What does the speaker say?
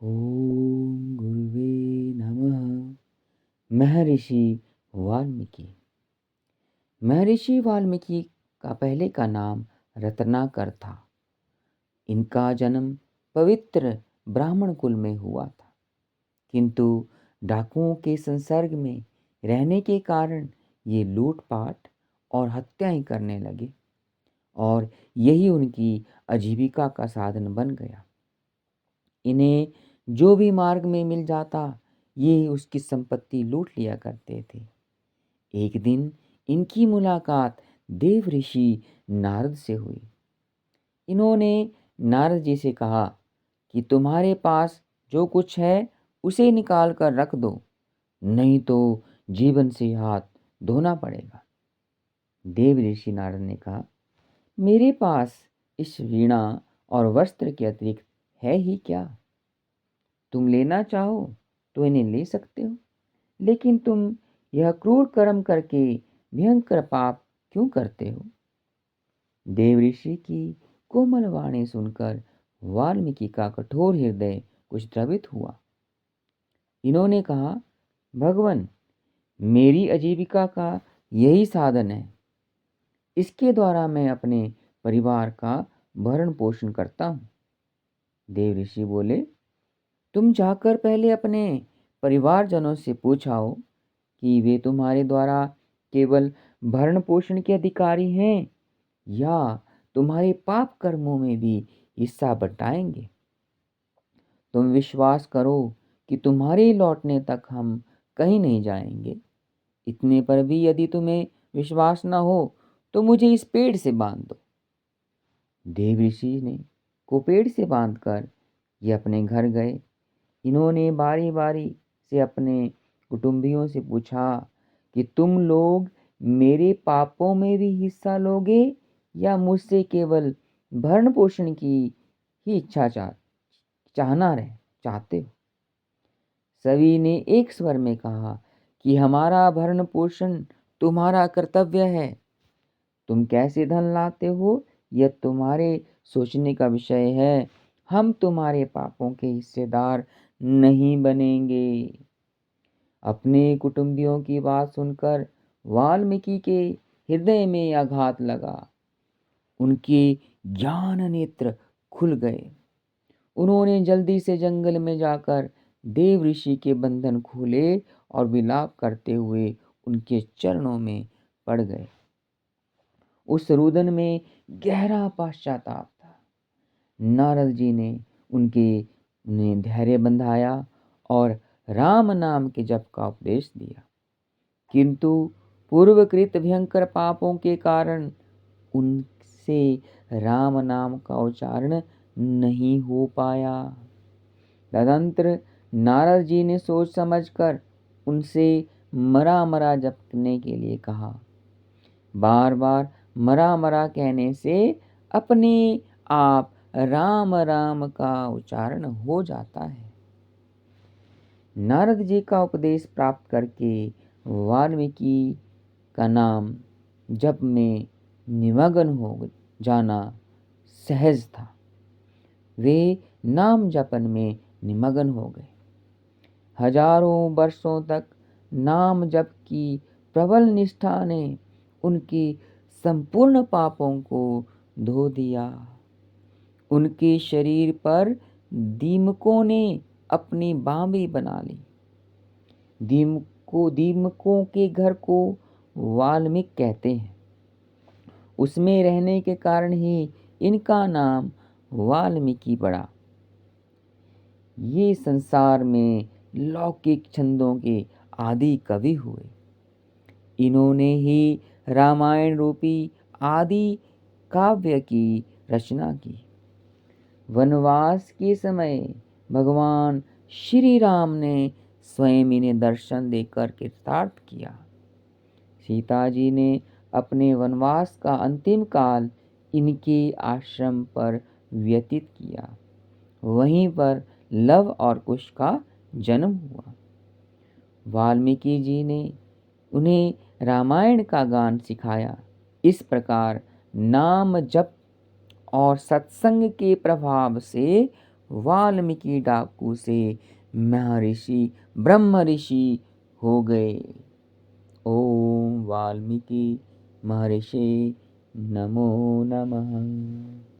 ओम गुरुवे नमः। महर्षि वाल्मीकि। महर्षि वाल्मीकि का पहले का नाम रत्नाकर था। इनका जन्म पवित्र ब्राह्मण कुल में हुआ था, किंतु डाकुओं के संसर्ग में रहने के कारण ये लूटपाट और हत्याएं करने लगे और यही उनकी आजीविका का साधन बन गया। इन्हें जो भी मार्ग में मिल जाता, ये उसकी संपत्ति लूट लिया करते थे। एक दिन इनकी मुलाकात देव ऋषि नारद से हुई। इन्होंने नारद जी से कहा कि तुम्हारे पास जो कुछ है उसे निकाल कर रख दो, नहीं तो जीवन से हाथ धोना पड़ेगा। देव ऋषि नारद ने कहा, मेरे पास इस वीणा और वस्त्र के अतिरिक्त है ही क्या? तुम लेना चाहो तो इन्हें ले सकते हो, लेकिन तुम यह क्रूर कर्म करके भयंकर पाप क्यों करते हो? देव ऋषि की कोमल वाणी सुनकर वाल्मीकि का कठोर हृदय कुछ द्रवित हुआ। इन्होंने कहा, भगवान, मेरी आजीविका का यही साधन है। इसके द्वारा मैं अपने परिवार का भरण पोषण करता हूँ। देव ऋषि बोले, तुम जाकर पहले अपने परिवारजनों से पूछाओ कि वे तुम्हारे द्वारा केवल भरण पोषण के अधिकारी हैं या तुम्हारे पाप कर्मों में भी हिस्सा बटाएंगे। तुम विश्वास करो कि तुम्हारे लौटने तक हम कहीं नहीं जाएंगे। इतने पर भी यदि तुम्हें विश्वास न हो तो मुझे इस पेड़ से बांध दो। देव ऋषि ने को पेड़ से बांधकर ये अपने घर गए। इन्होंने बारी बारी से अपने कुटुंबियों से पूछा कि तुम लोग मेरे पापों में भी हिस्सा लोगे या मुझसे केवल भरण पोषण की ही इच्छा चाहना रहे चाहते हो? सभी ने एक स्वर में कहा कि हमारा भरण पोषण तुम्हारा कर्तव्य है। तुम कैसे धन लाते हो यह तुम्हारे सोचने का विषय है। हम तुम्हारे पापों के हिस्सेदार नहीं बनेंगे। अपने कुटुंबियों की बात सुनकर वाल्मीकि के हृदय में आघात लगा। उनके ज्ञान नेत्र खुल गए। उन्होंने जल्दी से जंगल में जाकर देव ऋषि के बंधन खोले और विलाप करते हुए उनके चरणों में पड़ गए। उस रुदन में गहरा पश्चाताप था। नारद जी ने उन्हें धैर्य बंधाया और राम नाम के जप का उपदेश दिया, किंतु पूर्वकृत भयंकर पापों के कारण उनसे राम नाम का उच्चारण नहीं हो पाया। तदंतर नारद जी ने सोच समझकर उनसे मरा मरा जपने के लिए कहा। बार बार मरा मरा कहने से अपने आप राम राम का उच्चारण हो जाता है। नारद जी का उपदेश प्राप्त करके वाल्मीकि का नाम जप में निमग्न हो जाना सहज था। वे नाम जपन में निमग्न हो गए। हजारों वर्षों तक नाम जप की प्रबल निष्ठा ने उनके संपूर्ण पापों को धो दिया। उनके शरीर पर दीमकों ने अपनी बांबी बना ली। दीमकों के घर को वाल्मीकि कहते हैं। उसमें रहने के कारण ही इनका नाम वाल्मीकि पड़ा। ये संसार में लौकिक छंदों के आदि कवि हुए। इन्होंने ही रामायण रूपी आदि काव्य की रचना की। वनवास के समय भगवान श्री राम ने स्वयं इन्हें दर्शन देकर कृतार्थ किया। सीता जी ने अपने वनवास का अंतिम काल इनके आश्रम पर व्यतीत किया। वहीं पर लव और कुश का जन्म हुआ। वाल्मीकि जी ने उन्हें रामायण का गान सिखाया। इस प्रकार नाम जप और सत्संग के प्रभाव से वाल्मीकि डाकू से महर्षि ब्रह्म ऋषि हो गए। ओम वाल्मीकि महर्षि नमो नमः।